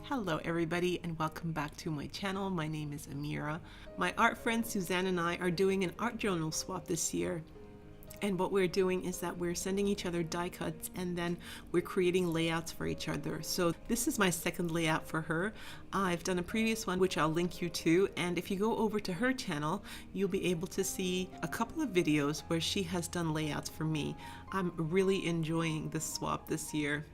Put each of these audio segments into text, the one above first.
Hello everybody and welcome back to my channel. My name is Amira. My art friend Suzanne and I are doing an art journal swap this year. And what we're doing is that we're sending each other die cuts and then we're creating layouts for each other. So this is my second layout for her. I've done a previous one which I'll link you to, and if you go over to her channel you'll be able to see a couple of videos where she has done layouts for me. I'm really enjoying this swap this year.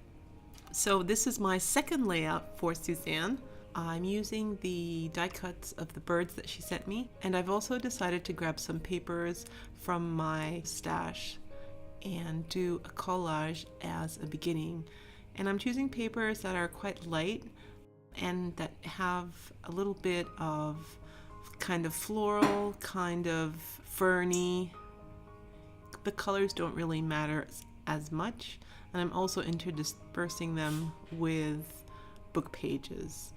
So this is my second layout for Suzanne. I'm using the die cuts of the birds that she sent me, and I've also decided to grab some papers from my stash and do a collage as a beginning. And I'm choosing papers that are quite light and that have a little bit of kind of floral, kind of ferny. The colors don't really matter as much. And I'm also interspersing them with book pages.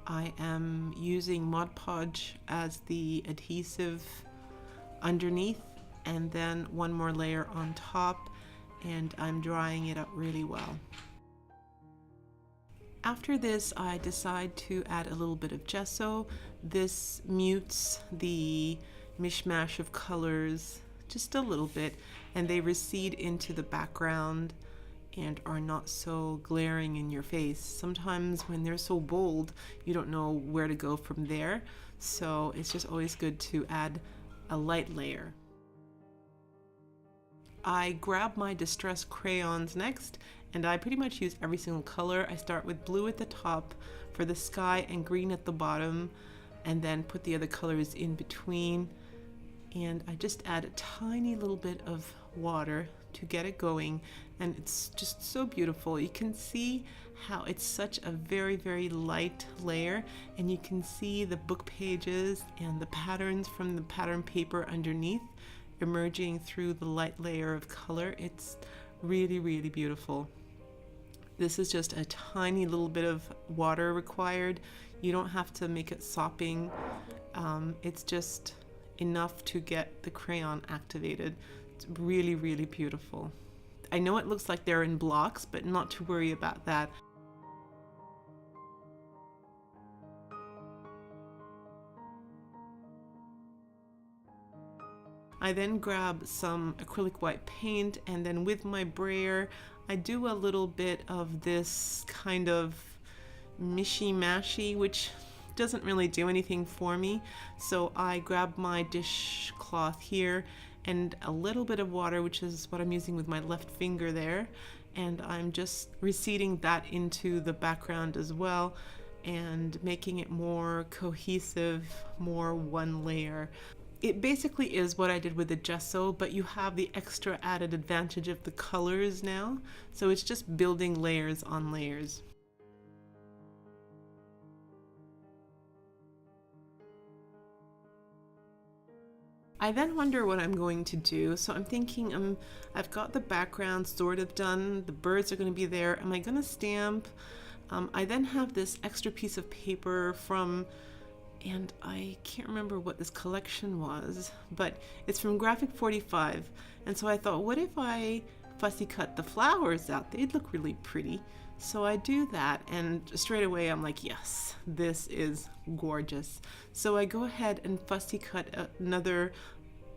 I am using Mod Podge as the adhesive underneath and then one more layer on top, and I'm drying it up really well. After this, I decide to add a little bit of gesso. This mutes the mishmash of colors just a little bit, and they recede into the background and are not so glaring in your face. Sometimes when they're so bold, you don't know where to go from there. So it's just always good to add a light layer. I grab my distress crayons next, and I pretty much use every single color. I start with blue at the top for the sky and green at the bottom, and then put the other colors in between. And I just add a tiny little bit of water to get it going, and it's just so beautiful. You can see how it's such a very, very light layer, and you can see the book pages and the patterns from the pattern paper underneath emerging through the light layer of color. It's really, really beautiful. This is just a tiny little bit of water required. You don't have to make it sopping. It's just enough to get the crayon activated. It's really, really beautiful. I know it looks like they're in blocks, but not to worry about that. I then grab some acrylic white paint, and then with my brayer, I do a little bit of this kind of mishy-mashy, which doesn't really do anything for me. So I grab my dishcloth here and a little bit of water, which is what I'm using with my left finger there, and I'm just receding that into the background as well and making it more cohesive, more one layer. It basically is what I did with the gesso, but you have the extra added advantage of the colors now, so it's just building layers on layers. I then wonder what I'm going to do. So I'm thinking I've got the background sort of done. The birds are going to be there. Am I going to stamp? I then have this extra piece of paper from, and I can't remember what this collection was, but it's from Graphic 45. And so I thought, what if I fussy cut the flowers out? They'd look really pretty. So I do that, and straight away I'm like, yes, this is gorgeous. So I go ahead and fussy cut another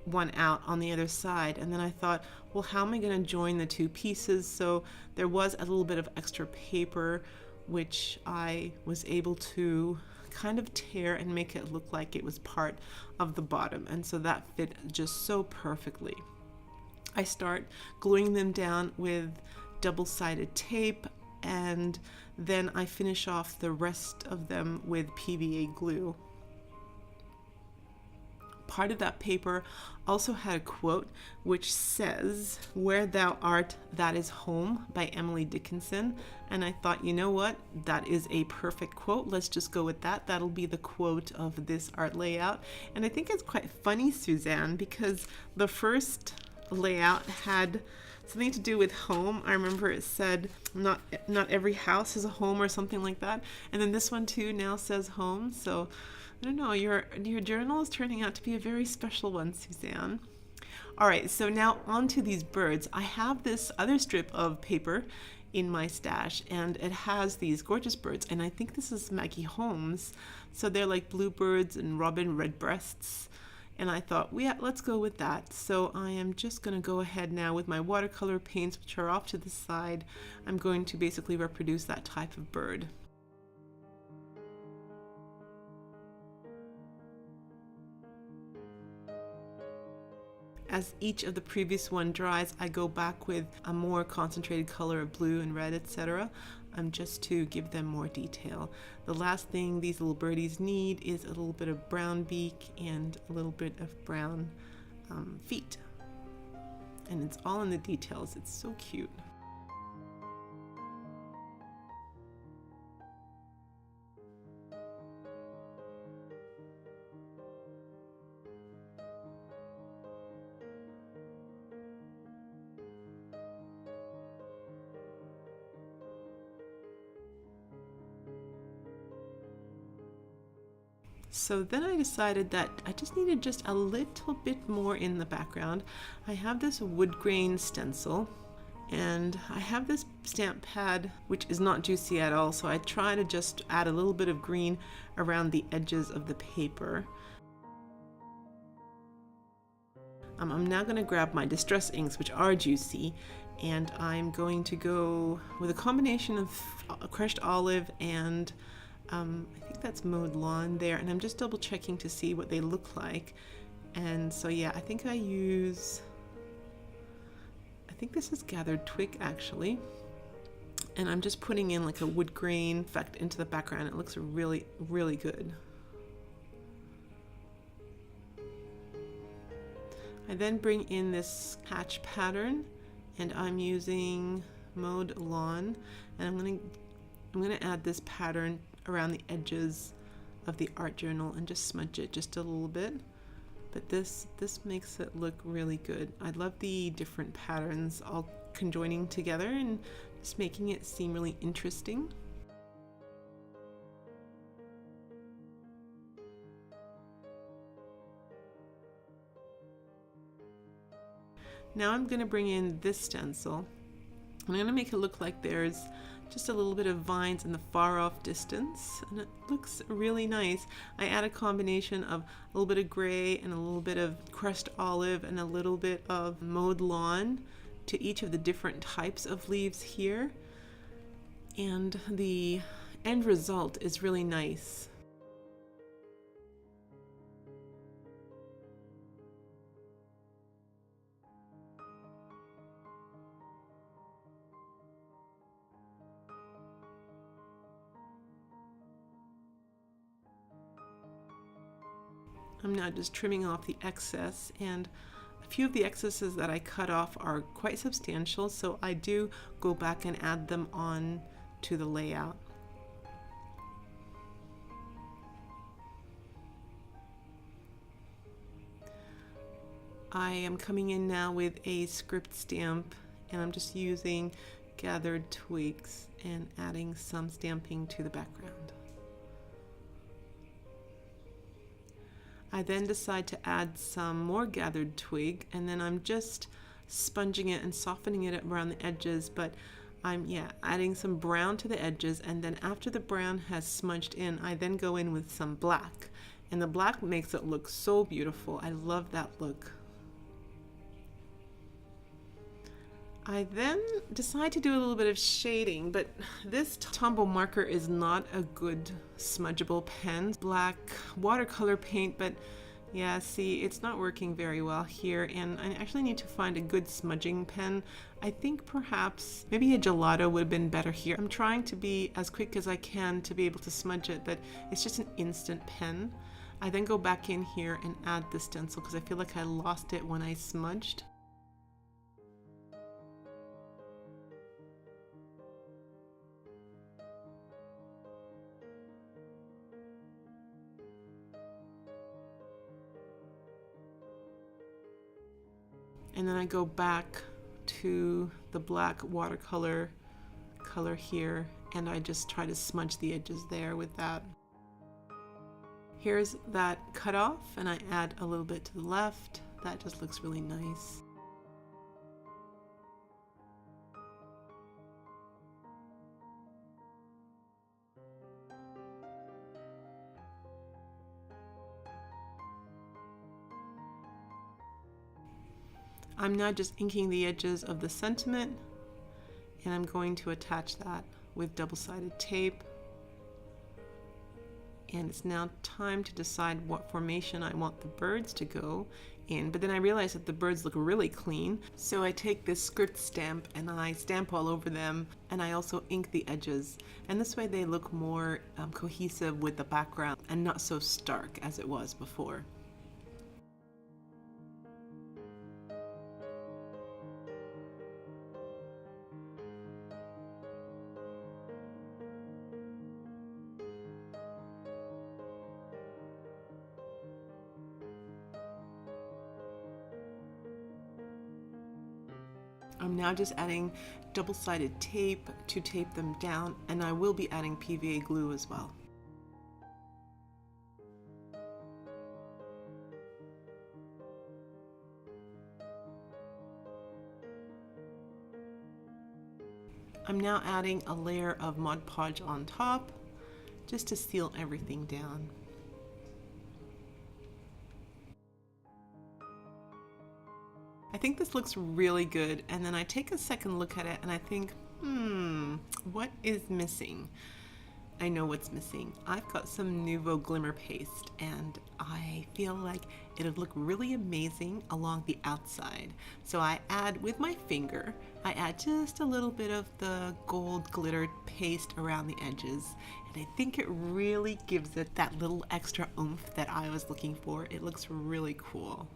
one out on the other side, and then I thought, well, how am I going to join the two pieces? So there was a little bit of extra paper which I was able to kind of tear and make it look like it was part of the bottom, and so that fit just so perfectly. I start gluing them down with double-sided tape, and then I finish off the rest of them with PVA glue. Part of that paper also had a quote which says, "Where thou art, that is home," by Emily Dickinson. And I thought, you know what, that is a perfect quote. Let's just go with that. That'll be the quote of this art layout. And I think it's quite funny, Suzanne, because the first layout had something to do with home. I remember it said not every house is a home or something like that, and then this one too now says home. So I don't know, your journal is turning out to be a very special one, Suzanne. All right, so now on to these birds. I have this other strip of paper in my stash, and it has these gorgeous birds, and I think this is Maggie Holmes. So they're like bluebirds and robin redbreasts, and I thought, yeah, let's go with that. So I am just going to go ahead now with my watercolor paints, which are off to the side. I'm going to basically reproduce that type of bird. As each of the previous one dries, I go back with a more concentrated color of blue and red, etc. Just to give them more detail. The last thing these little birdies need is a little bit of brown beak and a little bit of brown feet. And it's all in the details. It's so cute. So then I decided that I just needed just a little bit more in the background. I have this wood grain stencil, and I have this stamp pad which is not juicy at all, so I try to just add a little bit of green around the edges of the paper. I'm now going to grab my distress inks, which are juicy, and I'm going to go with a combination of crushed olive and I think that's mowed lawn there, and I'm just double checking to see what they look like. And so yeah, I think this is gathered twig actually, and I'm just putting in like a wood grain effect into the background. It looks really, really good. I then bring in this patch pattern, and I'm using mowed lawn, and I'm gonna add this pattern around the edges of the art journal and just smudge it just a little bit. But this makes it look really good. I love the different patterns all conjoining together and just making it seem really interesting. Now I'm going to bring in this stencil. I'm going to make it look like there's just a little bit of vines in the far off distance, and it looks really nice. I add a combination of a little bit of gray and a little bit of crushed olive and a little bit of mowed lawn to each of the different types of leaves here, and the end result is really nice. I'm now just trimming off the excess, and a few of the excesses that I cut off are quite substantial, so I do go back and add them on to the layout. I am coming in now with a script stamp, and I'm just using gathered twigs and adding some stamping to the background. I then decide to add some more gathered twig, and then I'm just sponging it and softening it around the edges, but I'm adding some brown to the edges, and then after the brown has smudged in, I then go in with some black, and the black makes it look so beautiful. I love that look. I then decide to do a little bit of shading, but this Tombow marker is not a good smudgeable pen. Black watercolor paint, but yeah, see, it's not working very well here, and I actually need to find a good smudging pen. I think perhaps maybe a gelato would have been better here. I'm trying to be as quick as I can to be able to smudge it, but it's just an instant pen. I then go back in here and add the stencil because I feel like I lost it when I smudged. And then I go back to the black watercolor color here, and I just try to smudge the edges there with that. Here's that cut off, and I add a little bit to the left That just looks really nice. I'm now just inking the edges of the sentiment, and I'm going to attach that with double-sided tape. And it's now time to decide what formation I want the birds to go in. But then I realized that the birds look really clean. So I take this script stamp and I stamp all over them, and I also ink the edges. And this way they look more cohesive with the background and not so stark as it was before. I'm now just adding double-sided tape to tape them down, and I will be adding PVA glue as well. I'm now adding a layer of Mod Podge on top just to seal everything down. I think this looks really good, and then I take a second look at it and I think, what is missing? I know what's missing. I've got some Nuvo Glimmer Paste, and I feel like it would look really amazing along the outside. So I add, with my finger, I add just a little bit of the gold glitter paste around the edges, and I think it really gives it that little extra oomph that I was looking for. It looks really cool.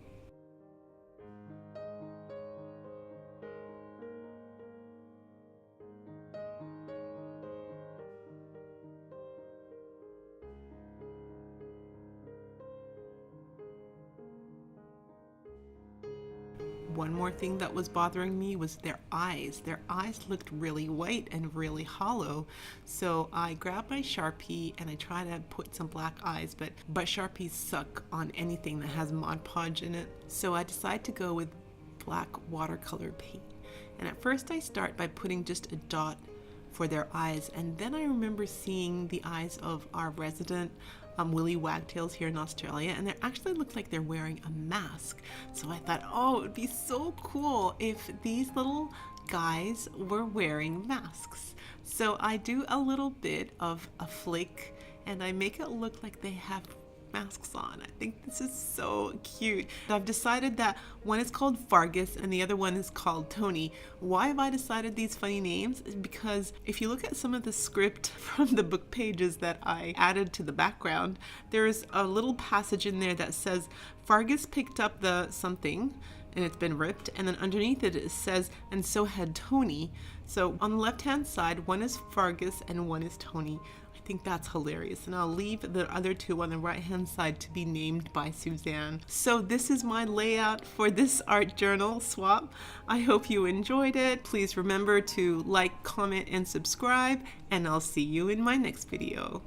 One more thing that was bothering me was their eyes. Their eyes looked really white and really hollow. So I grabbed my Sharpie and I try to put some black eyes, but Sharpies suck on anything that has Mod Podge in it. So I decided to go with black watercolor paint. And at first I start by putting just a dot for their eyes, and then I remember seeing the eyes of our resident Willy Wagtails here in Australia, and they actually look like they're wearing a mask. So I thought, oh, it would be so cool if these little guys were wearing masks. So I do a little bit of a flick and I make it look like they have masks on. I think this is so cute. I've decided that one is called Fargus and the other one is called Tony. Why have I decided these funny names? Because if you look at some of the script from the book pages that I added to the background, there's a little passage in there that says Fargus picked up the something and it's been ripped, and then underneath it says, and so had Tony. So on the left hand side, one is Fargus and one is Tony. I think that's hilarious, and I'll leave the other two on the right hand side to be named by Suzanne. So this is my layout for this art journal swap. I hope you enjoyed it. Please remember to like, comment, and subscribe, and I'll see you in my next video.